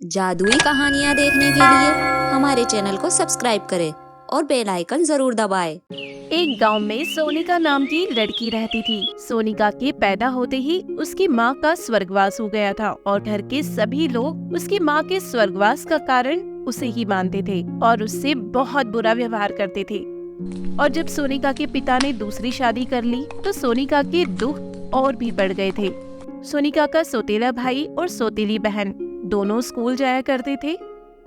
जादुई कहानियाँ देखने के लिए हमारे चैनल को सब्सक्राइब करें और बेल आइकन जरूर दबाएं। एक गांव में सोनिका नाम की लड़की रहती थी। सोनिका के पैदा होते ही उसकी माँ का स्वर्गवास हो गया था और घर के सभी लोग उसकी माँ के स्वर्गवास का कारण उसे ही मानते थे और उससे बहुत बुरा व्यवहार करते थे। और जब सोनिका के पिता ने दूसरी शादी कर ली तो सोनिका के दुख और भी बढ़ गए थे। सोनिका का सौतेला भाई और सौतेली बहन दोनों स्कूल जाया करते थे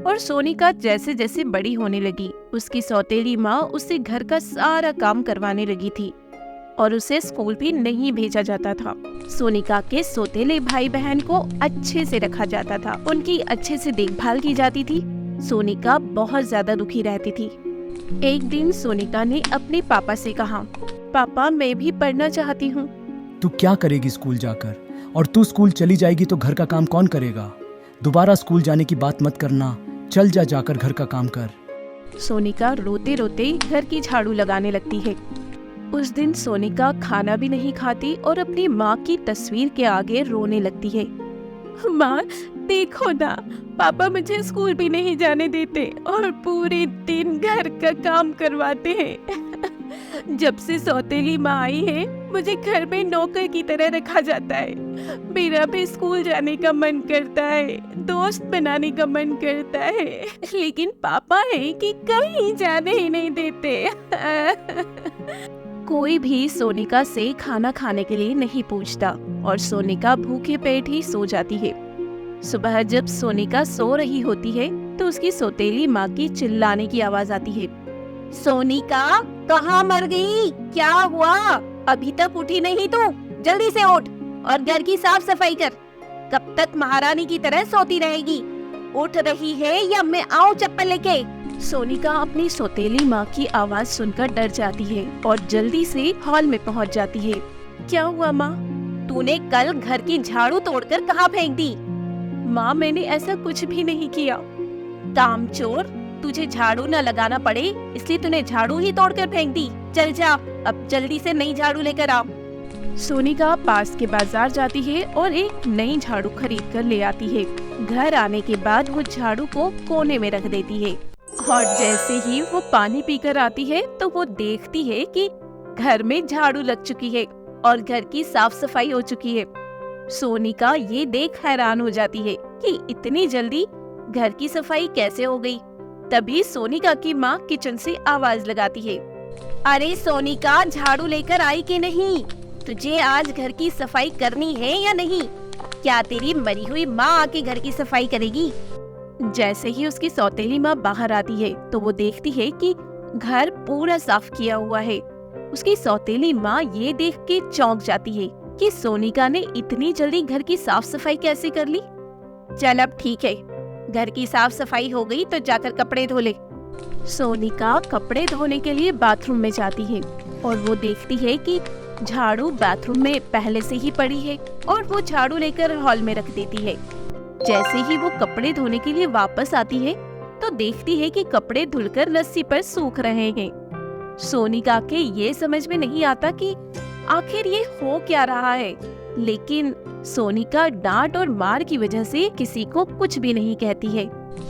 और सोनिका जैसे जैसे बड़ी होने लगी उसकी सौतेली माँ उससे घर का सारा काम करवाने लगी थी और उसे स्कूल भी नहीं भेजा जाता था। सोनिका के सौतेले भाई बहन को अच्छे से रखा जाता था, उनकी अच्छे से देखभाल की जाती थी। सोनिका बहुत ज्यादा दुखी रहती थी। एक दिन सोनिका ने अपने पापा से कहा, पापा मैं भी पढ़ना चाहती हूँ। तू क्या करेगी स्कूल जाकर? और तू स्कूल चली जाएगी तो घर का काम कौन करेगा? दोबारा स्कूल जाने की बात मत करना, चल जा जाकर घर का काम कर। सोनिका रोते रोते घर की झाड़ू लगाने लगती है। उस दिन सोनिका खाना भी नहीं खाती और अपनी माँ की तस्वीर के आगे रोने लगती है। माँ देखो ना, पापा मुझे स्कूल भी नहीं जाने देते और पूरे दिन घर का काम करवाते हैं। जब से सौतेली माँ आई है मुझे घर में नौकर की तरह रखा जाता है। मेरा भी स्कूल जाने का मन करता है, दोस्त बनाने का मन करता है, लेकिन पापा है कि कहीं जाने ही नहीं देते। कोई भी सोनिका से खाना खाने के लिए नहीं पूछता और सोनिका भूखे पेट ही सो जाती है। सुबह जब सोनिका सो रही होती है तो उसकी सौतेली माँ की चिल्लाने की आवाज आती है। सोनिका कहाँ मर गई? क्या हुआ? अभी तक उठी नहीं तू? जल्दी से उठ और घर की साफ सफाई कर। कब तक महारानी की तरह सोती रहेगी? उठ रही है या मैं आऊं चप्पल लेके? सोनिका अपनी सौतेली माँ की आवाज सुनकर डर जाती है और जल्दी से हॉल में पहुँच जाती है। क्या हुआ माँ? तूने कल घर की झाड़ू तोड़कर कहाँ फेंक दी? माँ मैंने ऐसा कुछ भी नहीं किया। कामचोर, तुझे झाड़ू न लगाना पड़े इसलिए तूने झाड़ू ही तोड़कर फेंक दी। चल जा, अब जल्दी से नई झाड़ू लेकर आ। सोनिका पास के बाजार जाती है और एक नई झाड़ू खरीद कर ले आती है। घर आने के बाद वो झाड़ू को कोने में रख देती है और जैसे ही वो पानी पीकर आती है तो वो देखती है कि घर में झाड़ू लग चुकी है और घर की साफ सफाई हो चुकी है। सोनिका ये देख हैरान हो जाती है कि इतनी जल्दी घर की सफाई कैसे हो गई। तभी सोनिका की माँ किचन से आवाज लगाती है, अरे सोनिका झाड़ू लेकर आई कि नहीं? तुझे आज घर की सफाई करनी है या नहीं? क्या तेरी मरी हुई माँ आके घर की सफाई करेगी? जैसे ही उसकी सौतेली माँ बाहर आती है तो वो देखती है कि घर पूरा साफ किया हुआ है। उसकी सौतेली माँ ये देख के चौंक जाती है कि सोनिका ने इतनी जल्दी घर की साफ सफाई कैसे कर ली। चल अब ठीक है, घर की साफ सफाई हो गई तो जाकर कपड़े धो ले। सोनिका कपड़े धोने के लिए बाथरूम में जाती है और वो देखती है कि झाड़ू बाथरूम में पहले से ही पड़ी है और वो झाड़ू लेकर हॉल में रख देती है। जैसे ही वो कपड़े धोने के लिए वापस आती है तो देखती है कि कपड़े धुलकर रस्सी पर सूख रहे हैं। सोनिका के ये समझ में नहीं आता कि आखिर ये हो क्या रहा है, लेकिन सोनिका डांट और मार की वजह से किसी को कुछ भी नहीं कहती है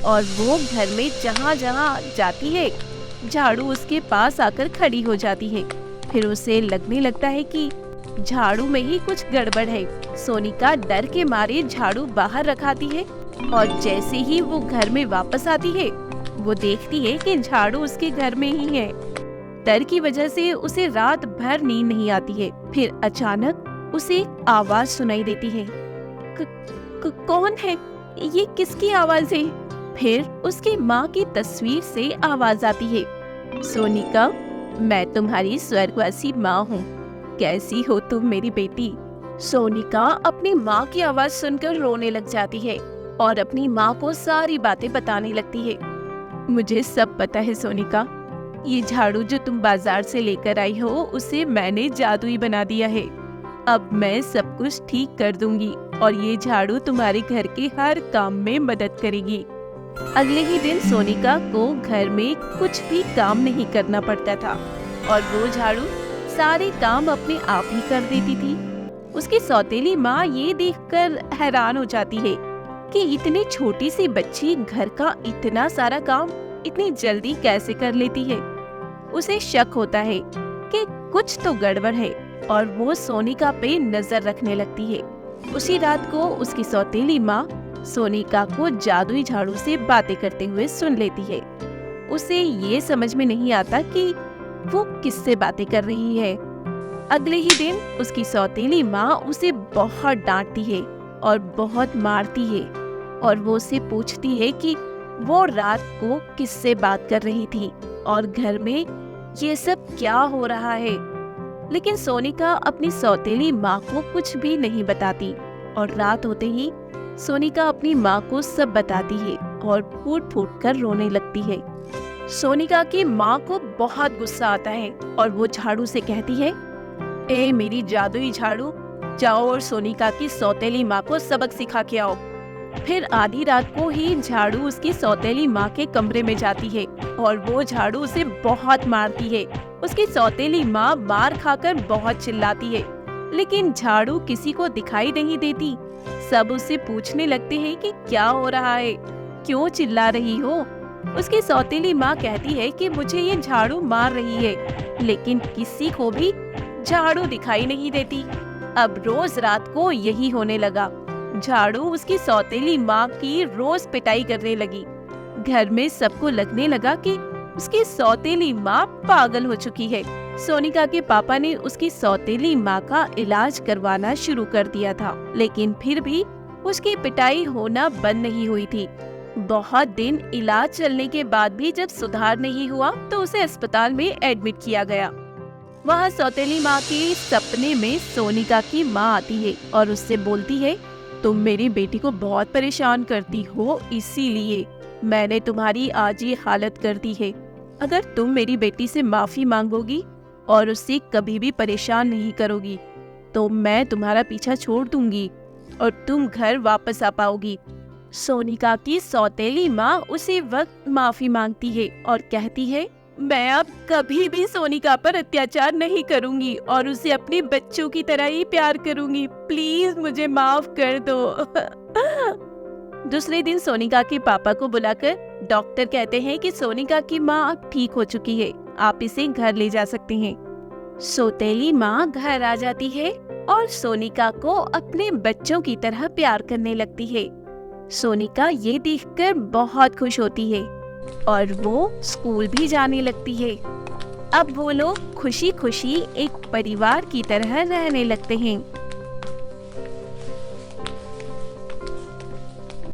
और वो घर में जहाँ जहाँ जाती है झाड़ू उसके पास आकर खड़ी हो जाती है। फिर उसे लगने लगता है कि झाड़ू में ही कुछ गड़बड़ है। सोनिका डर के मारे झाड़ू बाहर रखाती है और जैसे ही वो घर में वापस आती है वो देखती है कि झाड़ू उसके घर में ही है। डर की वजह से उसे रात भर नींद नहीं आती है। फिर अचानक उसे आवाज सुनाई देती है। कौन है? ये किसकी आवाज है? फिर उसकी माँ की तस्वीर से आवाज आती है, सोनिका मैं तुम्हारी स्वर्गवासी माँ हूँ, कैसी हो तुम मेरी बेटी? सोनिका अपनी माँ की आवाज सुनकर रोने लग जाती है और अपनी माँ को सारी बातें बताने लगती है। मुझे सब पता है सोनिका, ये झाड़ू जो तुम बाजार से लेकर आई हो उसे मैंने जादुई बना दिया है। अब मैं सब कुछ ठीक कर दूंगी और ये झाड़ू तुम्हारे घर के हर काम में मदद करेगी। अगले ही दिन सोनिका को घर में कुछ भी काम नहीं करना पड़ता था और वो झाड़ू सारे काम अपने आप ही कर देती थी। उसकी सौतेली माँ ये देखकर हैरान हो जाती है कि इतनी छोटी सी बच्ची घर का इतना सारा काम इतनी जल्दी कैसे कर लेती है। उसे शक होता है कि कुछ तो गड़बड़ है और वो सोनिका पे नजर रखने लगती है। उसी रात को उसकी सौतेली माँ सोनिका को जादुई झाड़ू से बातें करते हुए सुन लेती है। उसे ये समझ में नहीं आता कि वो किससे बातें कर रही है। अगले ही दिन उसकी सौतेली माँ उसे बहुत डांटती है और बहुत मारती है और वो उससे पूछती है कि वो रात को किससे बात कर रही थी और घर में ये सब क्या हो रहा है। लेकिन सोनिका अपनी सौतेली माँ को कुछ भी नहीं बताती और रात होते ही सोनिका अपनी माँ को सब बताती है और फूट फूट कर रोने लगती है। सोनिका की माँ को बहुत गुस्सा आता है और वो झाड़ू से कहती है, ए मेरी जादुई झाड़ू, जाओ और सोनिका की सौतेली माँ को सबक सिखा के आओ। फिर आधी रात को ही झाड़ू उसकी सौतेली माँ के कमरे में जाती है और वो झाड़ू उसे बहुत मारती है। उसकी सौतेली माँ मार खाकर बहुत चिल्लाती है, लेकिन झाड़ू किसी को दिखाई नहीं देती। सब उससे पूछने लगते हैं कि क्या हो रहा है, क्यों चिल्ला रही हो। उसकी सौतेली माँ कहती है कि मुझे ये झाड़ू मार रही है, लेकिन किसी को भी झाड़ू दिखाई नहीं देती। अब रोज रात को यही होने लगा। झाड़ू उसकी सौतेली माँ की रोज पिटाई करने लगी। घर में सबको लगने लगा कि उसकी सौतेली माँ पागल हो चुकी है। सोनिका के पापा ने उसकी सौतेली माँ का इलाज करवाना शुरू कर दिया था, लेकिन फिर भी उसकी पिटाई होना बंद नहीं हुई थी। बहुत दिन इलाज चलने के बाद भी जब सुधार नहीं हुआ तो उसे अस्पताल में एडमिट किया गया। वहाँ सौतेली माँ के सपने में सोनिका की माँ आती है और उससे बोलती है, तुम मेरी बेटी को बहुत परेशान करती हो, इसीलिए मैंने तुम्हारी आज ये हालत कर दी है। अगर तुम मेरी बेटी से माफी मांगोगी और उससे कभी भी परेशान नहीं करोगी तो मैं तुम्हारा पीछा छोड़ दूंगी और तुम घर वापस आ पाओगी। सोनिका की सौतेली माँ उसी वक्त माफी मांगती है और कहती है, मैं अब कभी भी सोनिका पर अत्याचार नहीं करूंगी और उसे अपने बच्चों की तरह ही प्यार करूंगी। प्लीज मुझे माफ कर दो। दूसरे दिन सोनिका के पापा को बुलाकर डॉक्टर कहते हैं कि सोनिका की माँ अब ठीक हो चुकी है, आप इसे घर ले जा सकते हैं। सौतेली माँ घर आ जाती है और सोनिका को अपने बच्चों की तरह प्यार करने लगती है। सोनिका ये देखकर बहुत खुश होती है और वो स्कूल भी जाने लगती है। अब वो लोग खुशी खुशी एक परिवार की तरह रहने लगते हैं।